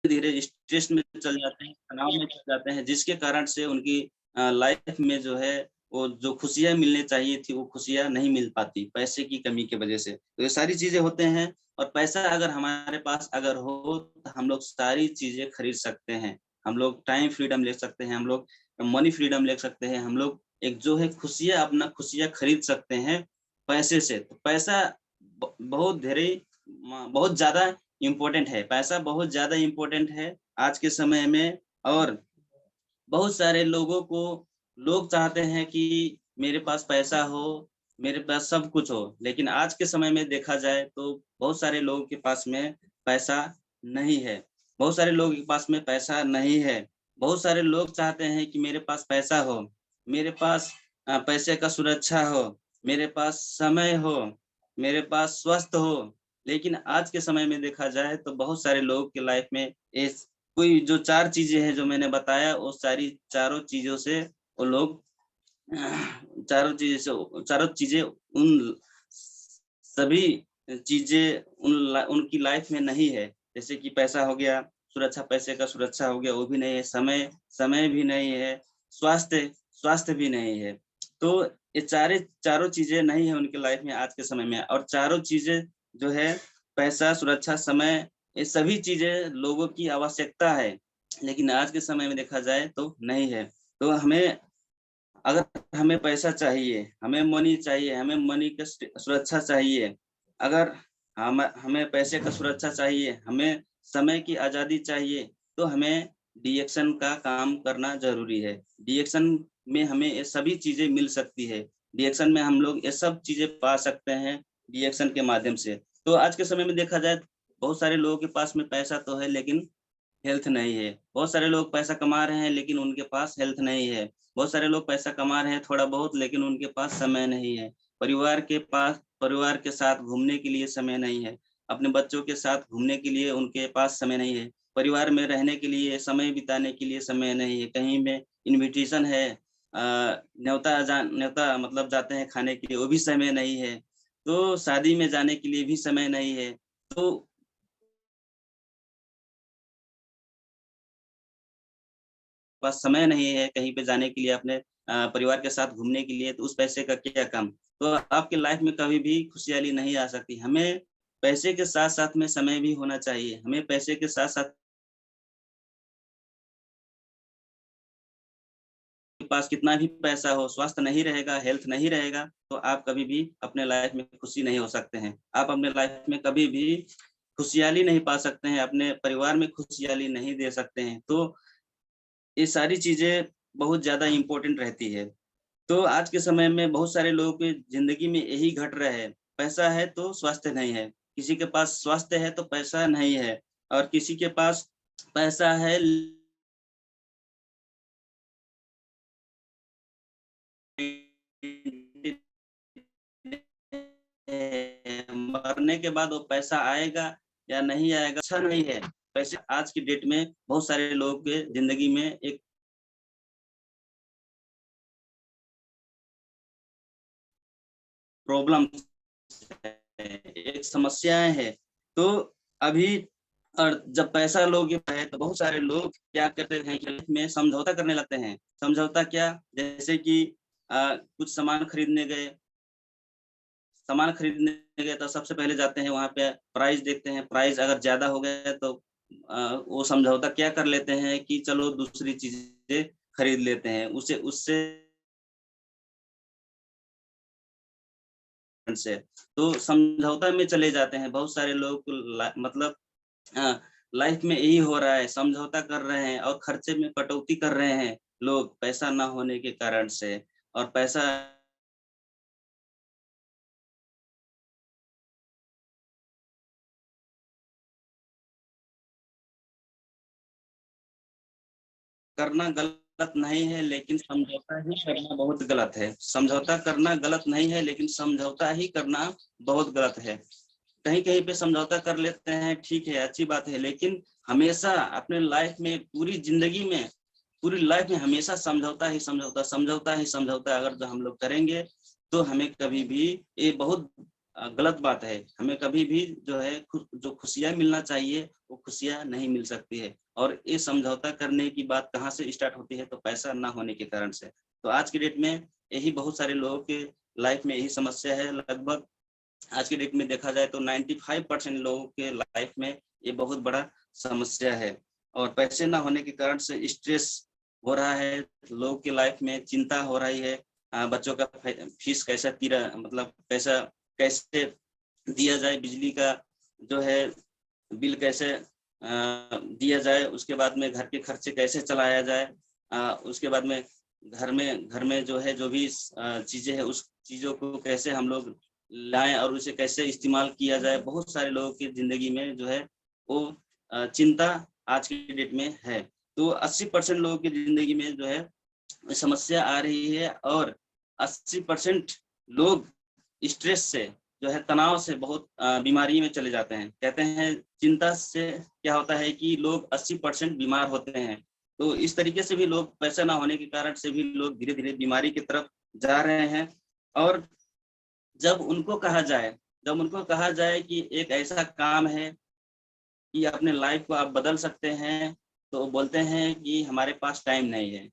धीरे स्ट्रेस में चल जाते हैं, तनाव में चल जाते हैं, जिसके कारण से उनकी लाइफ में जो है वो जो खुशियाँ मिलनी चाहिए थी, वो खुशियाँ नहीं मिल पाती, पैसे की कमी की वजह से। तो ये सारी चीज़ें होते हैं और पैसा अगर हमारे पास अगर हो, तो हम लोग सारी चीज़ें खरीद सकते हैं। हम लोग टाइम फ्रीडम ले सकते हैं, हम लोग मनी फ्रीडम ले सकते हैं, हम लोग एक जो है खुशियाँ अपना खुशियाँ खरीद सकते हैं पैसे से। तो पैसा बहुत धेरै बहुत ज़्यादा इम्पोर्टेंट है, पैसा बहुत ज़्यादा इम्पोर्टेंट है आज के समय में। और बहुत सारे लोगों को लोग चाहते हैं कि मेरे पास पैसा हो, मेरे पास सब कुछ हो, लेकिन आज के समय में देखा जाए तो बहुत सारे लोगों के पास में पैसा नहीं है। बहुत सारे लोगों के पास में पैसा नहीं है। बहुत सारे लोग चाहते हैं कि मेरे पास पैसा हो, मेरे पास पैसे का सुरक्षा हो, मेरे पास समय हो, मेरे पास स्वस्थ हो। लेकिन आज के समय में देखा जाए तो बहुत सारे लोगों की लाइफ में इस कोई जो 4 चीज़ें हैं जो मैंने बताया, वो सारी चारों चीज़ों से वो लोग चारों चीज़ें उन सभी चीज़ें उनकी लाइफ में नहीं है। जैसे कि पैसा हो गया, सुरक्षा पैसे का सुरक्षा हो गया, वो भी नहीं है, समय भी नहीं है, स्वास्थ्य भी नहीं है। तो ये चारों चीज़ें नहीं है उनकी लाइफ में आज के समय में, और चारों चीज़ें जो है पैसा, सुरक्षा, समय, ये सभी चीज़ें लोगों की आवश्यकता है, लेकिन आज के समय में देखा जाए तो नहीं है। तो अगर हमें पैसा चाहिए, हमें मनी चाहिए, हमें मनी का सुरक्षा चाहिए, अगर हमें पैसे का सुरक्षा चाहिए, हमें समय की आज़ादी चाहिए, तो हमें डीएक्शन का काम करना ज़रूरी है। डीएक्शन में हमें ये सभी चीज़ें मिल सकती है। डीएक्शन में हम लोग ये सब चीज़ें पा सकते हैं डीएक्शन के माध्यम से। तो आज के समय में देखा जाए, बहुत सारे लोगों के पास में पैसा तो है, लेकिन हेल्थ नहीं है। बहुत सारे लोग पैसा कमा रहे हैं, लेकिन उनके पास हेल्थ नहीं है। बहुत सारे लोग पैसा कमा रहे हैं थोड़ा बहुत, लेकिन उनके पास समय नहीं है। परिवार के साथ घूमने के लिए समय नहीं है। अपने बच्चों के साथ घूमने के लिए उनके पास समय नहीं है। परिवार में रहने के लिए, समय बिताने के लिए समय नहीं है। कहीं में इन्विटेशन है, न्योता मतलब जाते हैं खाने के लिए, वो भी समय नहीं है। तो शादी में जाने के लिए भी समय नहीं है। तो पास समय नहीं है कहीं पे जाने के लिए, अपने परिवार के साथ घूमने के लिए, तो उस पैसे का क्या काम? तो आपकी लाइफ में कभी भी खुशहाली नहीं आ सकती। हमें पैसे के साथ-साथ में समय भी होना चाहिए। हमें पैसे के साथ-साथ के पास कितना भी पैसा हो, स्वास्थ्य नहीं रहेगा, हेल्थ नहीं रहेगा, तो आप कभी भी अपने लाइफ में खुशी नहीं हो सकते हैं। आप अपने लाइफ में कभी भी खुशहाली नहीं पा सकते हैं, अपने परिवार में खुशहाली नहीं दे सकते हैं। तो ये सारी चीज़ें बहुत ज़्यादा इम्पोर्टेंट रहती है। तो आज के समय में बहुत सारे लोगों की ज़िंदगी में यही घट रहा है, पैसा है तो स्वास्थ्य नहीं है, किसी के पास स्वास्थ्य है तो पैसा नहीं है, और किसी के पास पैसा है मरने के बाद वो पैसा आएगा या नहीं आएगा, अच्छा नहीं है। पैसे आज की डेट में बहुत सारे लोगों के ज़िंदगी में एक प्रॉब्लम्स है, एक समस्याएँ हैं। तो अभी और जब पैसा लोग है तो बहुत सारे लोग क्या करते हैं कि में समझौता करने लगते हैं। समझौता क्या? जैसे कि कुछ सामान खरीदने गए तो सबसे पहले जाते हैं वहाँ पे प्राइस देखते हैं, प्राइस अगर ज़्यादा हो गया तो वो समझौता क्या कर लेते हैं कि चलो दूसरी चीज़ें खरीद लेते हैं। उसे उससे से तो समझौता में चले जाते हैं। बहुत सारे लोग मतलब अ, लाइफ में यही हो रहा है, समझौता कर रहे हैं और खर्चे में कटौती कर रहे हैं लोग, पैसा ना होने के कारण से। और पैसा करना गलत नहीं है, लेकिन समझौता ही करना बहुत गलत है। समझौता करना गलत नहीं है, लेकिन समझौता ही करना बहुत गलत है। कहीं-कहीं पे समझौता कर लेते हैं, ठीक है, अच्छी बात है, लेकिन हमेशा अपने लाइफ में पूरी लाइफ में हमेशा समझौता ही समझौता अगर जो हम लोग करेंगे, तो हमें कभी भी ये बहुत गलत बात है। हमें कभी भी जो है जो खुशियाँ मिलना चाहिए वो खुशियाँ नहीं मिल सकती है। और ये समझौता करने की बात कहाँ से स्टार्ट होती है, तो पैसा ना होने के कारण से। तो आज की डेट में यही बहुत सारे लोगों के लाइफ में यही समस्या है। लगभग आज की डेट में देखा जाए तो 95% लोगों के लाइफ में ये बहुत बड़ा समस्या है। और पैसे ना होने के कारण से स्ट्रेस हो रहा है, लोगों की लाइफ में चिंता हो रही है। बच्चों का फीस कैसा मतलब पैसा कैसे दिया जाए, बिजली का जो है बिल कैसे दिया जाए, उसके बाद में घर के खर्चे कैसे चलाया जाए, उसके बाद में घर में जो है जो भी चीजें हैं उस चीजों को कैसे हम लोग लाएं और उसे कैसे इस्तेमाल किया जाए। बहुत सारे लोगों की जिंदगी में जो है वो चिंता आज की डेट में है। तो 80% लोगों की जिंदगी में जो है समस्या आ रही है। और 80% लोग स्ट्रेस से जो है तनाव से बहुत बीमारी में चले जाते हैं। कहते हैं चिंता से क्या होता है कि लोग 80% बीमार होते हैं। तो इस तरीके से भी लोग पैसा ना होने के कारण से भी लोग धीरे धीरे बीमारी की तरफ जा रहे हैं। और जब उनको कहा जाए कि एक ऐसा काम है कि अपने लाइफ को आप बदल सकते हैं, तो बोलते हैं कि हमारे पास टाइम नहीं है,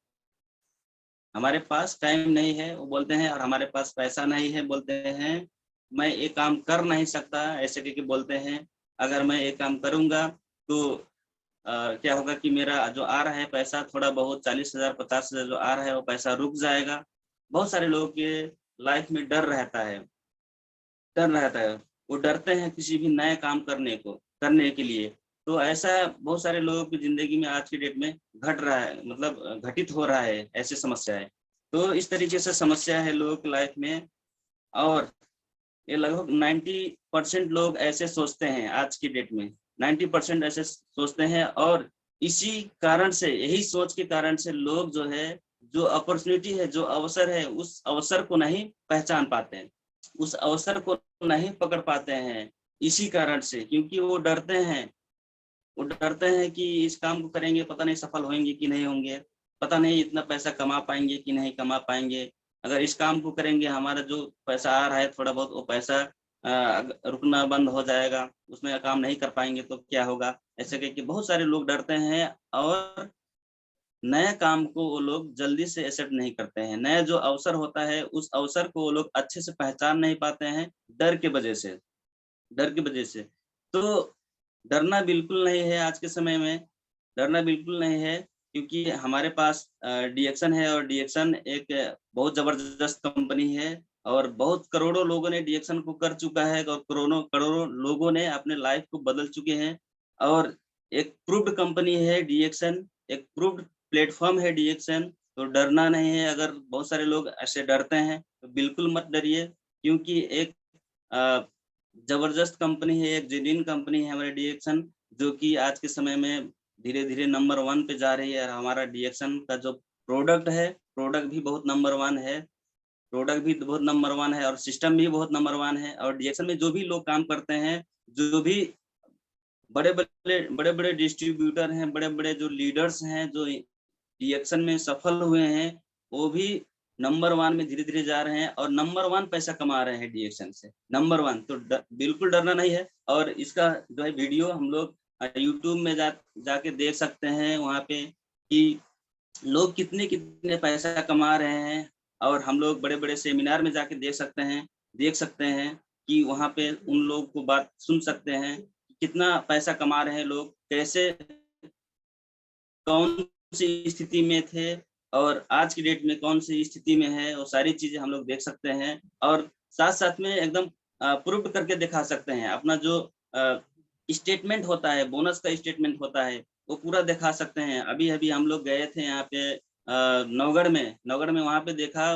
हमारे पास टाइम नहीं है वो बोलते हैं। और हमारे पास पैसा नहीं है बोलते हैं। मैं ये काम कर नहीं सकता ऐसे करके बोलते हैं। अगर मैं ये काम करूंगा तो क्या होगा कि मेरा जो आ रहा है पैसा थोड़ा बहुत 40,000 50,000 जो आ रहा है वो पैसा रुक जाएगा। बहुत सारे लोगों के लाइफ में डर रहता है। वो डरते हैं किसी भी नए काम करने के लिए। तो ऐसा बहुत सारे लोगों की जिंदगी में आज की डेट में घट रहा है, मतलब घटित हो रहा है ऐसी समस्याएं। तो इस तरीके से समस्या है लोगों की लाइफ में। और ये लगभग 90% लोग ऐसे सोचते हैं आज की डेट में, 90% ऐसे सोचते हैं। और इसी कारण से, यही सोच के कारण से लोग जो है, जो अपॉर्चुनिटी है, जो अवसर है, उस अवसर को नहीं पहचान पाते हैं, उस अवसर को नहीं पकड़ पाते हैं। इसी कारण से, क्योंकि वो डरते हैं कि इस काम को करेंगे पता नहीं सफल होंगे कि नहीं होंगे, पता नहीं इतना पैसा कमा पाएंगे कि नहीं कमा पाएंगे। अगर इस काम को करेंगे हमारा जो पैसा आ रहा है थोड़ा बहुत वो पैसा रुकना बंद हो जाएगा, उसमें काम नहीं कर पाएंगे तो क्या होगा, ऐसे करके बहुत सारे लोग डरते हैं। और नए काम को वो लोग जल्दी से एक्सेप्ट नहीं करते हैं। नया जो अवसर होता है उस अवसर को वो लोग अच्छे से पहचान नहीं पाते हैं, डर के वजह से। डर की वजह से। तो डरना बिल्कुल नहीं है आज के समय में, डरना बिल्कुल नहीं है। क्योंकि हमारे पास डीएक्सन है और डीएक्सन एक बहुत ज़बरदस्त कंपनी है। और बहुत करोड़ों लोगों ने डीएक्सन को कर चुका है और करोड़ों करोड़ों लोगों ने अपने लाइफ को बदल चुके हैं। और एक प्रूव्ड कंपनी है डीएक्सन, एक प्रूव्ड प्लेटफ़ॉर्म है डीएक्सन। तो डरना नहीं है। अगर बहुत सारे लोग ऐसे डरते हैं, तो बिल्कुल मत डरिए। क्योंकि एक अ, ज़बरदस्त कंपनी है, एक जेन्युइन कंपनी है हमारी डीएक्सन, जो कि आज के समय में धीरे-धीरे नंबर 1 पे जा रही है। और हमारा डीएक्सन का जो प्रोडक्ट भी बहुत नंबर 1 है। प्रोडक्ट भी बहुत नंबर 1 है और सिस्टम भी बहुत नंबर 1 है। और डीएक्सन में जो भी लोग काम करते हैं, जो भी बड़े-बड़े डिस्ट्रीब्यूटर हैं, बड़े-बड़े जो लीडर्स हैं, जो डीएक्सन में सफल हुए हैं, वो भी नंबर 1 में धीरे-धीरे जा रहे हैं और नंबर 1 पैसा कमा रहे हैं डीएक्सन से, नंबर 1। तो बिल्कुल डरना नहीं है। और इसका जो है वीडियो हम लोग यूट्यूब में जाके देख सकते हैं वहाँ पे कि लोग कितने-कितने पैसा कमा रहे हैं। और हम लोग बड़े-बड़े सेमिनार में जाके देख सकते हैं कि वहाँ पे उन लोगों को बात सुन सकते हैं, कितना पैसा कमा रहे हैं लोग, कैसे कौन-सी स्थिति में थे और आज की डेट में कौन-सी स्थिति में है, वो सारी चीज़ें हम लोग देख सकते हैं। और साथ-साथ में एकदम प्रूव करके दिखा सकते हैं। अपना जो अ, स्टेटमेंट होता है, बोनस का स्टेटमेंट होता है, वो पूरा दिखा सकते हैं। अभी-अभी हम लोग गए थे यहाँ पे नौगढ़ में वहाँ पे देखा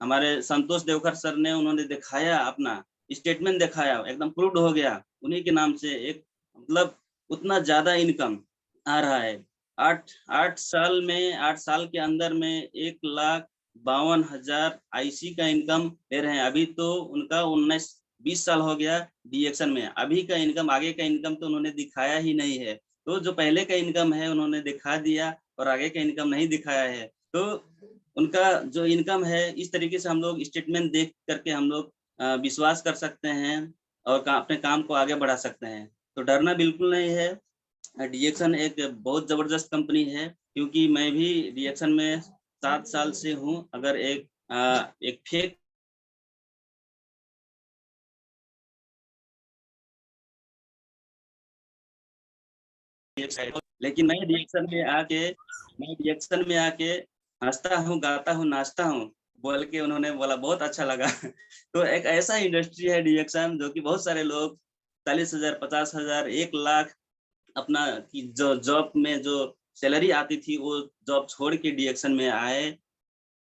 हमारे संतोष देवकर सर ने उन्होंने दिखाया, अपना स्टेटमेंट दिखाया, एकदम प्रूव्ड हो गया। उन्हीं के नाम से एक मतलब उतना ज़्यादा इनकम आ रहा है। 8 साल के अंदर में 1,52,000 आईसी का इनकम ले रहे हैं। अभी तो उनका 19-20 साल हो गया डीएक्सन में। अभी का इनकम, आगे का इनकम तो उन्होंने दिखाया ही नहीं है। तो जो पहले का इनकम है उन्होंने दिखा दिया और आगे का इनकम नहीं दिखाया है। तो उनका जो इनकम है इस तरीके से हम लोग स्टेटमेंट देख करके हम लोग विश्वास कर सकते हैं और अपने काम को आगे बढ़ा सकते हैं। तो डरना बिल्कुल नहीं है। डीएक्सन एक बहुत जबरदस्त कंपनी है, क्योंकि मैं भी डीएक्सन में 7 साल से हूँ। अगर एक फेक लेकिन मैं रिएक्शन में आके हँसता हूँ, गाता हूँ, नाचता हूँ, बोल के उन्होंने बोला बहुत अच्छा लगा। तो एक ऐसा इंडस्ट्री है रिएक्शन, जो कि बहुत सारे लोग 40,000, 50,000, 1 लाख अपना की जो जॉब में जो सैलरी आती थी, वो जॉब छोड़ के रिएक्शन में आए।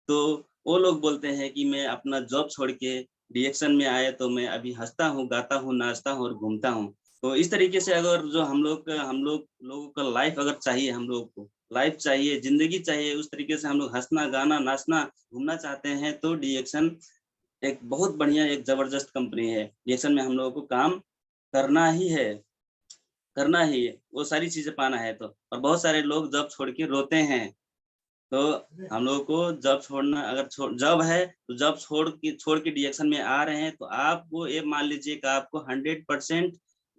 तो वो लोग बोलते हैं कि मैं अपना जॉब छोड़ के रिएक्शन में आया, तो मैं अभी हँसता हूँ, गाता हूँ, नाचता हूँ और घूमता हूँ। तो इस तरीके से अगर जो हम लोग लोगों का लाइफ अगर चाहिए, हम लोगों को लाइफ चाहिए, ज़िंदगी चाहिए, उस तरीके से हम लोग हँसना, गाना, नाचना, घूमना चाहते हैं, तो रिएक्शन एक बहुत बढ़िया, एक ज़बरदस्त कंपनी है। रिएक्शन में हम लोगों को काम करना ही है, करना ही है, वो सारी चीज़ें पाना है तो। और बहुत सारे लोग जॉब छोड़ के रोते हैं। तो हम लोगों को जॉब छोड़ना, अगर जॉब है तो जॉब छोड़ के रिएक्शन में आ रहे हैं, तो आपको ये मान लीजिए कि आपको 100%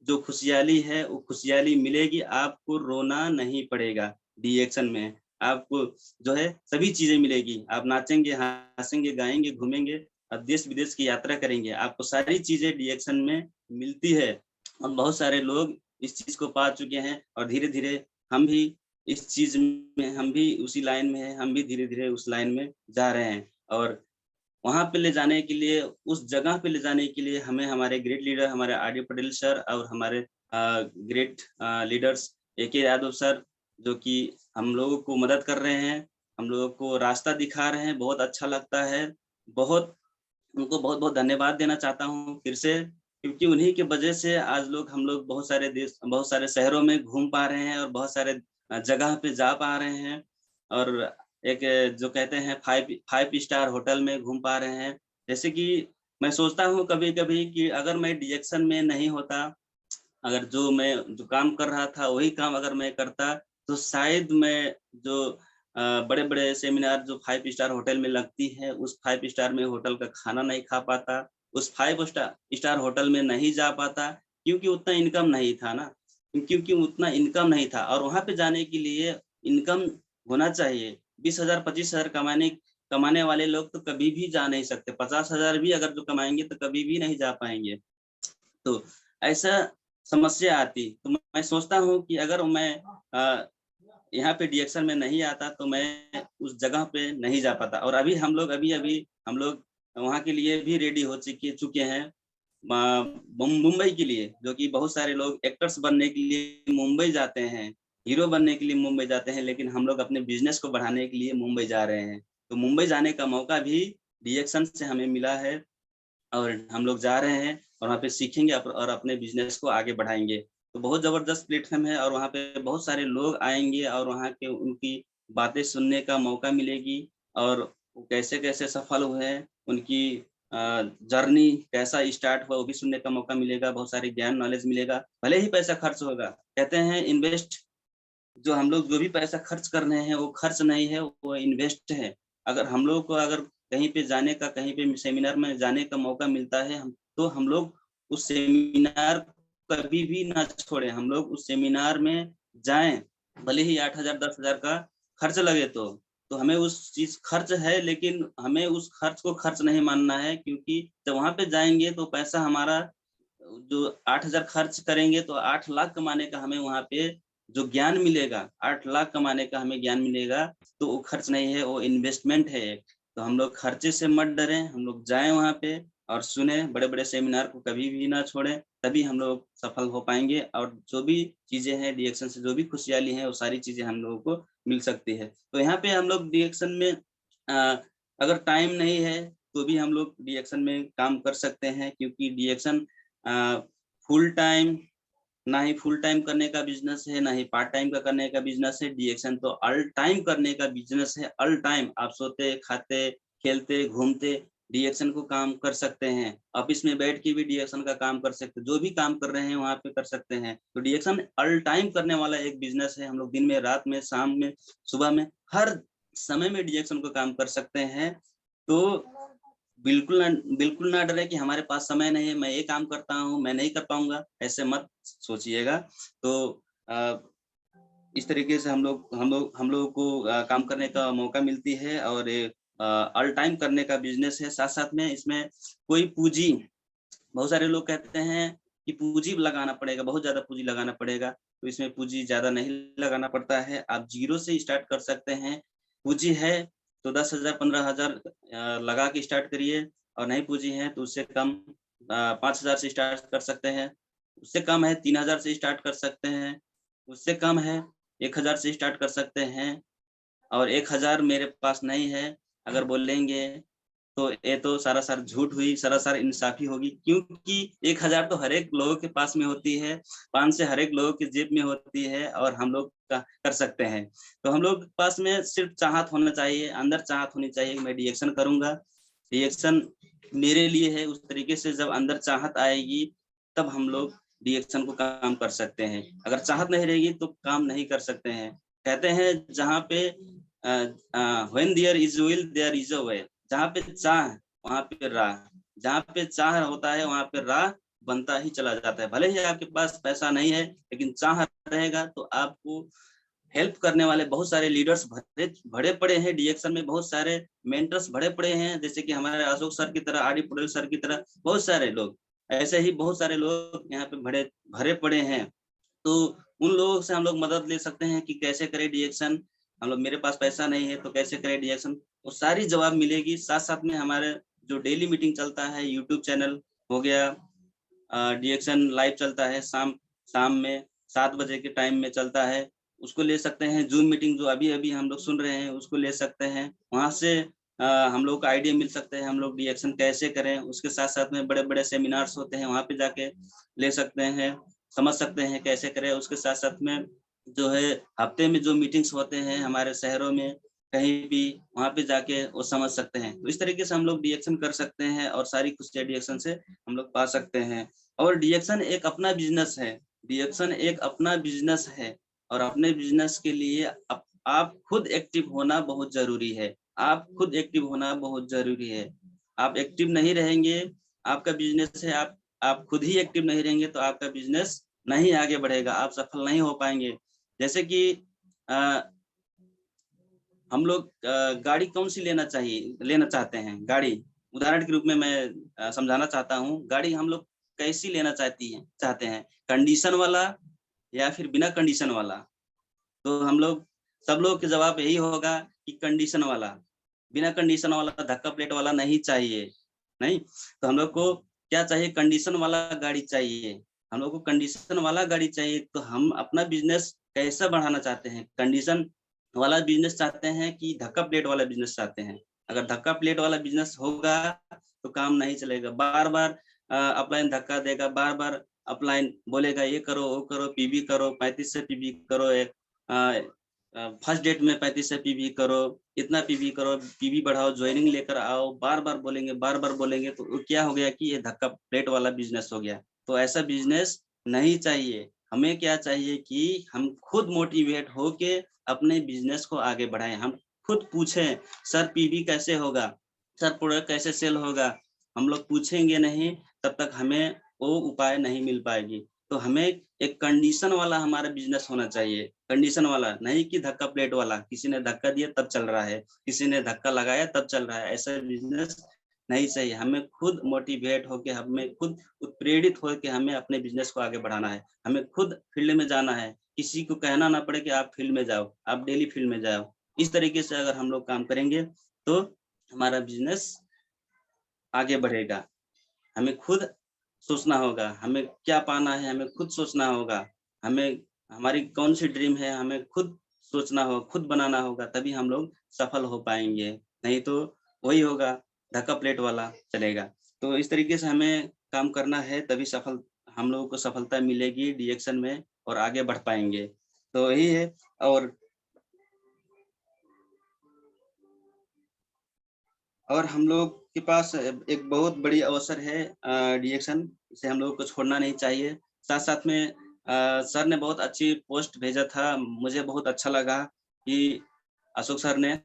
जो खुशहाली है वो खुशहाली मिलेगी। आपको रोना नहीं पड़ेगा रिएक्शन में। आपको जो है सभी चीजें मिलेगी। आप नाचेंगे, हंसेंगे, गाएंगे, घूमेंगे और देश विदेश की यात्रा करेंगे। आपको सारी चीजें रिएक्शन में मिलती है। और बहुत सारे लोग इस चीज को पा चुके हैं, और धीरे धीरे हम भी इस चीज में, हम भी उसी लाइन में हैं, हम भी धीरे-धीरे उस लाइन में जा रहे हैं। और वहाँ पे ले जाने के लिए, उस जगह पे ले जाने के लिए हमें हमारे ग्रेट लीडर, हमारे आर.डी. पटेल सर और हमारे great leaders A K. Yadav sir, जो कि हम लोगों को मदद कर रहे हैं, हम लोगों को रास्ता दिखा रहे हैं, बहुत अच्छा लगता है। बहुत उनको बहुत-बहुत धन्यवाद देना चाहता हूँ फिर से, क्योंकि उन्हीं की वजह से आज हम लोग बहुत सारे शहरों में घूम पा रहे हैं और बहुत सारे जगह पे जा पा रहे हैं। और एक जो कहते हैं 5 स्टार होटल में घूम पा रहे हैं। जैसे कि मैं सोचता हूँ कभी-कभी कि अगर मैं डिएक्शन में नहीं होता, अगर जो काम कर रहा था वही काम अगर मैं करता, तो शायद मैं जो बड़े-बड़े सेमिनार जो 5 स्टार होटल में लगती है, उस 5 स्टार में होटल का खाना नहीं खा पाता, उस 5 स्टार होटल में नहीं जा पाता, क्योंकि उतना इनकम नहीं था ना। क्योंकि उतना इनकम नहीं था, और वहाँ पे जाने के लिए इनकम होना चाहिए। 20,000 25,000 कमाने वाले लोग तो कभी भी जा नहीं सकते। 50,000 भी अगर जो कमाएँगे तो कभी भी नहीं जा पाएँगे। तो ऐसा समस्या आती, तो मैं सोचता हूँ कि अगर मैं यहाँ पे डिएक्शन में नहीं आता, तो मैं उस जगह पे नहीं जा पाता। और अभी-अभी हम लोग वहाँ के लिए भी रेडी हो चुके हैं, मुंबई के लिए, जो कि बहुत सारे लोग एक्टर्स बनने के लिए मुंबई जाते हैं, हीरो बनने के लिए मुंबई जाते हैं, लेकिन हम लोग अपने बिज़नेस को बढ़ाने के लिए मुंबई जा रहे हैं। तो मुंबई जाने का मौका भी डिएक्शन से हमें मिला है, और हम लोग जा रहे हैं और वहाँ पे सीखेंगे और अपने बिज़नेस को आगे बढ़ाएँगे। तो बहुत ज़बरदस्त प्लेटफ़ॉर्म है, और वहाँ पे बहुत सारे लोग आएँगे और वहाँ के उनकी बातें सुनने का मौका मिलेगी, और वो कैसे-कैसे सफल हुए हैं, उनकी जर्नी कैसा स्टार्ट हुआ, वो भी सुनने का मौका मिलेगा, बहुत सारे ज्ञान नॉलेज मिलेगा। भले ही पैसा खर्च होगा, कहते हैं इन्वेस्ट, जो हम लोग जो भी पैसा खर्च कर रहे हैं, वो खर्च नहीं है, वो इन्वेस्ट है। अगर हम लोगों को अगर कहीं पे जाने का, कहीं पे सेमिनार में जाने का मौका मिलता है, तो हम लोग उस सेमिनार कभी भी ना छोड़ें, हम लोग उस सेमिनार में जाएँ, भले ही 8,000 10,000 का खर्च लगे तो। तो हमें उस चीज़ खर्च है, लेकिन हमें उस खर्च को खर्च नहीं मानना है, क्योंकि जब वहाँ पे जाएँगे तो पैसा हमारा, जो 8,000 खर्च करेंगे तो 8 लाख कमाने का हमें वहाँ पे जो ज्ञान मिलेगा, 8 लाख कमाने का हमें ज्ञान मिलेगा, तो वो खर्च नहीं है, वो इन्वेस्टमेंट है एक। तो हम लोग खर्चे से मत डरें, हम लोग जाएँ वहाँ पे और सुनें, बड़े-बड़े सेमिनार को कभी भी ना छोड़ें, तभी हम लोग सफल हो पाएँगे, और जो भी चीज़ें हैं रिएक्शन से, जो भी खुशहाली है, वो सारी चीज़ें हम लोगों को मिल सकती है। तो यहाँ पे हम लोग रिएक्शन में अगर टाइम नहीं है, तो भी हम लोग रिएक्शन में काम कर सकते हैं, क्योंकि रिएक्शन अ, फुल टाइम, ना ही फुल टाइम करने का बिज़नेस है, ना ही पार्ट टाइम का करने का बिज़नेस है। डिएक्शन तो ऑल टाइम करने का बिज़नेस है, ऑल टाइम आप सोते, खाते, खेलते, घूमते डिएक्शन को काम कर सकते हैं। ऑफ़िस में बैठ के भी डिएक्शन का काम कर सकते हैं, जो भी काम कर रहे हैं वहाँ पे कर सकते हैं। तो डिएक्शन ऑल टाइम करने वाला एक बिज़नेस है। हम लोग दिन में, रात में, शाम में, सुबह में, हर समय में डिएक्शन को काम कर सकते हैं। तो बिल्कुल ना डरे कि हमारे पास समय नहीं है, मैं ये काम करता हूँ, मैं नहीं कर पाऊंगा, ऐसे मत सोचिएगा। तो इस तरीके से हम लोगों को काम करने का मौका मिलती है, और ऑल टाइम करने का बिजनेस है। साथ साथ में इसमें कोई पूंजी, बहुत सारे लोग कहते हैं कि पूंजी लगाना पड़ेगा, बहुत ज्यादा पूंजी लगाना पड़ेगा, तो इसमें पूंजी ज्यादा नहीं लगाना पड़ता है। आप जीरो से स्टार्ट कर सकते हैं। पूंजी है तो 10,000 15,000 लगा के स्टार्ट करिए, और नहीं पूंजी है तो उससे कम 5,000 से स्टार्ट कर सकते हैं। उससे कम है 3,000 से स्टार्ट कर सकते हैं। उससे कम है 1,000 से स्टार्ट कर सकते हैं। और 1,000 मेरे पास नहीं है अगर बोलेंगे तो ये तो सरासर झूठ हुई, सरासर इंसाफी होगी, क्योंकि 1,000 तो हर एक लोगों के पास में होती है, 500 हर एक लोगों की जेब में होती है, और हम लोग कर सकते हैं। तो हम लोग के पास में सिर्फ चाहत होना चाहिए, अंदर चाहत होनी चाहिए, मैं रिएक्शन करूंगा, रिएक्शन मेरे लिए है। उस तरीके से जब अंदर चाहत आएगी तब हम लोग रिएक्शन को काम कर सकते हैं। अगर चाहत नहीं रहेगी तो काम नहीं कर सकते हैं। कहते हैं जहाँ पे when there is will there is a way, जहाँ पे चाह वहां पे राह, जहाँ पे चाह होता है वहां पे राह बनता ही चला जाता है। भले ही आपके पास पैसा नहीं है, लेकिन चाह रहेगा तो आपको हेल्प करने वाले बहुत सारे लीडर्स भरे भरे पड़े हैं। डीएक्शन में बहुत सारे मेंटर्स भरे पड़े हैं, जैसे कि हमारे अशोक सर की तरह, आर डी पटेल सर की तरह बहुत सारे लोग, ऐसे ही बहुत सारे लोग यहाँ पे भरे भरे पड़े हैं। तो उन लोगों से हम लोग मदद ले सकते हैं कि कैसे करें डीएक्शन। हम लोग, मेरे पास पैसा नहीं है तो कैसे करें डीएक्शन, वो सारी जवाब मिलेगी। साथ साथ में हमारे जो डेली मीटिंग चलता है, यूट्यूब चैनल हो गया, डीएक्शन लाइव चलता है शाम शाम में 7 बजे के टाइम में चलता है, उसको ले सकते हैं। जूम मीटिंग जो अभी अभी हम लोग सुन रहे हैं उसको ले सकते हैं। वहां से हम लोग का आइडिया मिल सकते हैं, हम लोग डीएक्शन कैसे करें। उसके साथ साथ में बड़े बड़े सेमिनार्स होते हैं, वहां पे जाके ले सकते हैं, समझ सकते हैं कैसे करें। उसके साथ साथ में जो है हफ्ते में जो मीटिंग्स होते हैं हमारे शहरों में कहीं भी, वहां पे जाके वो समझ सकते हैं। तो इस तरीके से हम लोग डीएक्शन कर सकते हैं, और सारी खुशियां डीएक्शन से हम लोग पा सकते हैं। और डीएक्शन एक अपना बिजनेस है, डीएक्शन एक अपना बिजनेस है, और अपने बिजनेस के लिए आप खुद एक्टिव होना बहुत जरूरी है। आप खुद एक्टिव होना बहुत जरूरी है। आप एक्टिव नहीं रहेंगे, आपका बिजनेस है, आप खुद ही एक्टिव नहीं रहेंगे तो आपका बिजनेस नहीं आगे बढ़ेगा, आप सफल नहीं हो पाएंगे। जैसे कि आ, हम लोग गाड़ी कौन सी लेना चाहते हैं, गाड़ी उदाहरण के रूप में मैं समझाना चाहता हूँ। गाड़ी हम लोग कैसी लेना चाहते हैं, कंडीशन वाला या फिर बिना कंडीशन वाला। तो हम लोग, सब लोग के जवाब यही होगा कि कंडीशन वाला, बिना कंडीशन वाला, धक्का प्लेट वाला नहीं चाहिए। नहीं, तो हम लोग को क्या चाहिए, कंडीशन वाला गाड़ी चाहिए। हम लोग को कंडीशन वाला गाड़ी चाहिए। तो हम अपना बिजनेस कैसा बढ़ाना चाहते हैं, कंडीशन वाला बिजनेस चाहते हैं कि धक्का प्लेट वाला बिजनेस चाहते हैं। अगर धक्का प्लेट वाला बिजनेस होगा तो काम नहीं चलेगा, बार बार अपलाइन धक्का देगा, बार बार अपलाइन बोलेगा ये करो वो करो, पीबी करो, 35 से पीबी करो, फर्स्ट डेट में 35 से पीबी करो, इतना पीबी करो, पीबी बढ़ाओ, ज्वाइनिंग लेकर आओ, बार बार बोलेंगे, बार बार बोलेंगे, तो क्या हो गया कि ये धक्का प्लेट वाला बिजनेस हो गया। तो ऐसा बिजनेस नहीं चाहिए। हमें क्या चाहिए कि हम खुद मोटिवेट होके अपने बिजनेस को आगे बढ़ाएं। हम खुद पूछें, सर पीबी कैसे होगा, सर प्रोडक्ट कैसे सेल होगा। हम लोग पूछेंगे नहीं तब तक हमें वो उपाय नहीं मिल पाएगी। तो हमें एक कंडीशन वाला हमारा बिजनेस होना चाहिए, कंडीशन वाला नहीं कि धक्का प्लेट वाला, किसी ने धक्का दिया तब चल रहा है, किसी ने धक्का लगाया तब चल रहा है, ऐसा बिजनेस नहीं चाहिए। हमें खुद मोटिवेट होके, हमें खुद उत्प्रेरित होकर हमें अपने बिजनेस को आगे बढ़ाना है। हमें खुद फील्ड में जाना है, किसी को कहना ना पड़े कि आप फील्ड में जाओ, आप डेली फील्ड में जाओ। इस तरीके से अगर हम लोग काम करेंगे तो हमारा बिजनेस आगे बढ़ेगा। हमें खुद सोचना होगा, हमें क्या पाना है, हमें खुद सोचना होगा। हमें हमारी कौन सी ड्रीम है, हमें खुद सोचना होगा, खुद बनाना होगा, तभी हम लोग सफल हो पाएंगे। नहीं तो वही होगा, धक्का प्लेट वाला चलेगा। तो इस तरीके से हमें काम करना है, तभी हम लोगों को सफलता मिलेगी डीएक्शन में, और आगे बढ़ पाएंगे। तो यही है। और हम लोग के पास एक बहुत बड़ी अवसर है डीएक्शन, इसे हम लोगों को छोड़ना नहीं चाहिए। साथ साथ में सर ने बहुत अच्छी पोस्ट भेजा था, मुझे बहुत अच्छा लगा कि अशोक सर ने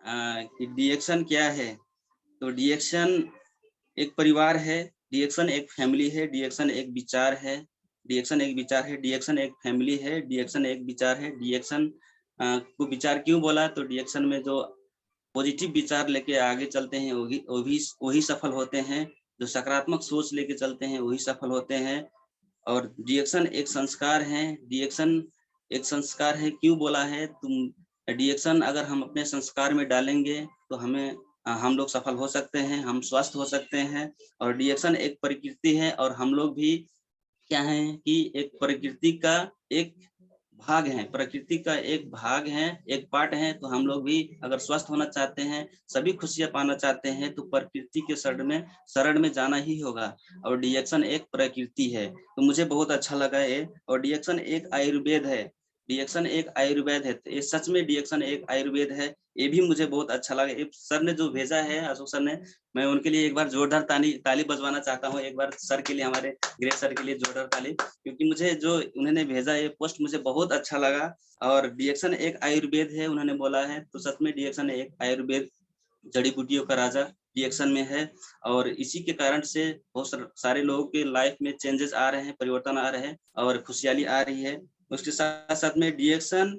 कि डीएक्शन क्या है। तो डीएक्शन एक परिवार है, डीएक्शन एक फैमिली है, डीएक्शन एक विचार है, डीएक्शन एक विचार है, डीएक्शन एक फैमिली है, डीएक्शन एक विचार है। डीएक्शन को विचार क्यों बोला, तो डीएक्शन में जो पॉजिटिव विचार लेके आगे चलते हैं वही सफल होते हैं, जो सकारात्मक सोच लेके चलते हैं वही सफल होते हैं। और डीएक्शन एक संस्कार है, डीएक्शन एक संस्कार है क्यों बोला है, तुम डीएक्शन अगर हम अपने संस्कार में डालेंगे तो हम लोग सफल हो सकते हैं, हम स्वस्थ हो सकते हैं। और डीएक्शन एक प्रकृति है और हम लोग भी क्या है कि एक प्रकृति का एक भाग है, प्रकृति का एक भाग है, एक पार्ट है। तो हम लोग भी अगर स्वस्थ होना चाहते हैं, सभी खुशियां पाना चाहते हैं, तो प्रकृति के शरण में जाना ही होगा। और डीएक्शन एक प्रकृति है, तो मुझे बहुत अच्छा लगा ये। और डीएक्शन एक आयुर्वेद है, डीएक्शन एक आयुर्वेद है, तो ये सच में डीएक्शन एक आयुर्वेद है। ये भी मुझे बहुत अच्छा लगा। ये सर ने जो भेजा है, अशोक सर ने, मैं उनके लिए एक बार जोरदार ताली बजवाना चाहता हूँ। एक बार सर के लिए, हमारे ग्रेट सर के लिए जोरदार ताली, क्योंकि मुझे जो उन्होंने भेजा ये पोस्ट मुझे बहुत अच्छा लगा। और डीएक्शन एक आयुर्वेद है उन्होंने बोला है, तो सच में डीएक्शन एक आयुर्वेद, जड़ी बूटियों का राजा डीएक्शन में है। और इसी के कारण से बहुत सारे लोगों के लाइफ में चेंजेस आ रहे हैं, परिवर्तन आ रहे हैं और खुशहाली आ रही है। उसके साथ साथ में डीएक्शन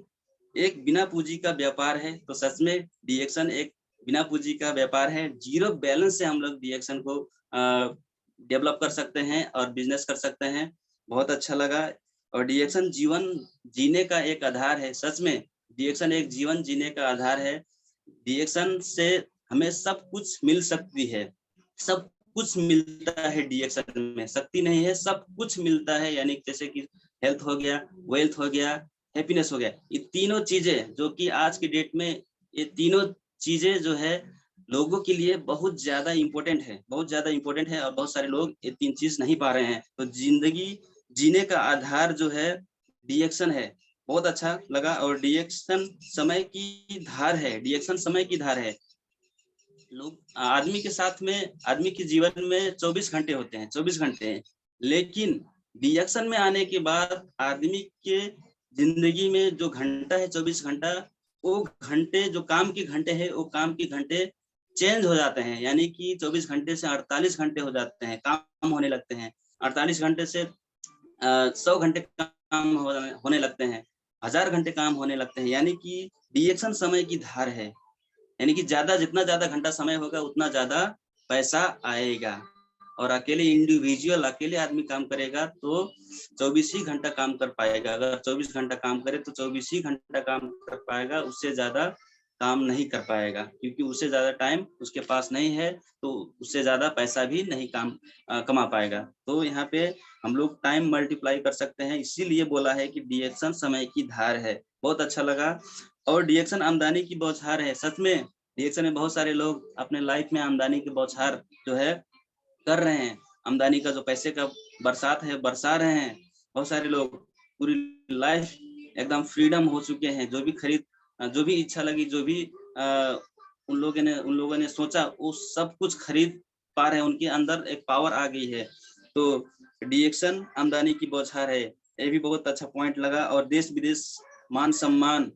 एक बिना पूंजी का व्यापार है, तो सच में डीएक्शन एक बिना पूंजी का व्यापार है। जीरो बैलेंस से हम लोग डीएक्शन को डेवलप कर सकते हैं और बिजनेस कर सकते हैं। बहुत अच्छा लगा। और डीएक्शन जीवन जीने का एक आधार है, सच में डीएक्शन एक जीवन जीने का आधार है। डीएक्शन से हमें सब कुछ मिल सकती है, सब कुछ मिलता है डीएक्शन में, शक्ति नहीं है, सब कुछ मिलता है। यानी जैसे कि हेल्थ हो गया, वेल्थ हो गया, हैप्पीनेस हो गया, ये तीनों चीजें जो कि आज की डेट में, ये तीनों चीजें जो है लोगों के लिए बहुत ज्यादा इंपॉर्टेंट है, बहुत ज्यादा इंपॉर्टेंट है। और बहुत सारे लोग ये तीन चीज नहीं पा रहे हैं। तो जिंदगी जीने का आधार जो है डीएक्शन है। बहुत अच्छा लगा। और डीएक्शन समय की धार है, डीएक्शन समय की धार है। लोग आदमी के साथ में, आदमी के जीवन में 24 घंटे होते हैं, 24 घंटे हैं, लेकिन डीएक्शन में आने के बाद आदमी के जिंदगी में जो घंटा है 24 घंटा, वो घंटे जो काम के घंटे हैं, वो काम के घंटे चेंज हो जाते हैं। यानी कि 24 घंटे से 48 घंटे हो जाते हैं, काम होने लगते हैं। 48 घंटे से 100 घंटे काम होने लगते हैं, 1000 घंटे काम होने लगते हैं। यानी कि डीएक्शन समय की धार है। यानी कि जितना ज्यादा घंटा समय होगा उतना ज्यादा पैसा आएगा। और अकेले इंडिविजुअल, अकेले आदमी काम करेगा तो 24 ही घंटा काम कर पाएगा। अगर 24 घंटा काम करे तो 24 ही घंटा काम कर पाएगा, उससे ज्यादा काम नहीं कर पाएगा, क्योंकि उससे ज्यादा टाइम उसके पास नहीं है, तो उससे ज्यादा पैसा भी नहीं कमा पाएगा। तो यहाँ पे हम लोग टाइम मल्टीप्लाई कर सकते हैं, इसीलिए बोला है कि डीएक्शन समय की धार है। बहुत अच्छा लगा। और डीएक्शन आमदनी की बौछार है, सच में डीएक्शन में बहुत सारे लोग अपने लाइफ में आमदनी की बौछार जो है कर रहे हैं। आमदनी का जो पैसे का बरसात है बरसा रहे हैं। बहुत सारे लोग पूरी लाइफ एकदम फ्रीडम हो चुके हैं। जो भी इच्छा लगी, जो भी उन लोगों ने सोचा, वो सब कुछ खरीद पा रहे हैं। उनके अंदर एक पावर आ गई है। तो डीएक्शन आमदनी की बौछार है, ये भी बहुत अच्छा पॉइंट लगा। और देश विदेश मान सम्मान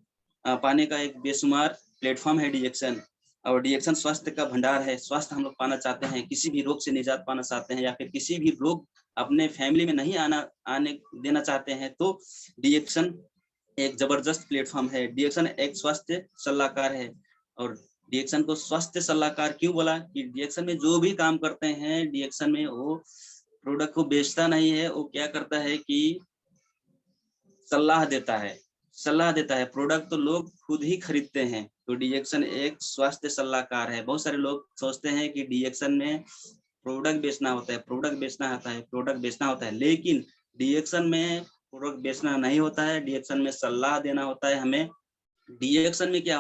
पाने का एक बेशुमार प्लेटफॉर्म है डीएक्शन। और डीएक्शन स्वास्थ्य का भंडार है। स्वास्थ्य हम लोग पाना चाहते हैं, किसी भी रोग से निजात पाना चाहते हैं, या फिर किसी भी रोग अपने फैमिली में नहीं आने देना चाहते हैं, तो डीएक्शन एक जबरदस्त प्लेटफॉर्म है। डीएक्शन एक स्वास्थ्य सलाहकार है। और डीएक्शन को स्वास्थ्य सलाहकार क्यों बोला, कि डीएक्शन में जो भी काम करते हैं, डीएक्शन में वो प्रोडक्ट को बेचता नहीं है, वो क्या करता है कि सलाह देता है, सलाह देता है। प्रोडक्ट तो लोग खुद ही खरीदते हैं। तो डीएक्शन एक स्वास्थ्य सलाहकार है। बहुत सारे लोग सोचते हैं कि डीएक्शन में प्रोडक्ट बेचना होता है, प्रोडक्ट बेचना होता है, प्रोडक्ट बेचना होता है, लेकिन डीएक्शन में प्रोडक्ट बेचना नहीं होता है। डीएक्शन में सलाह देना होता है हमें। डीएक्शन में क्या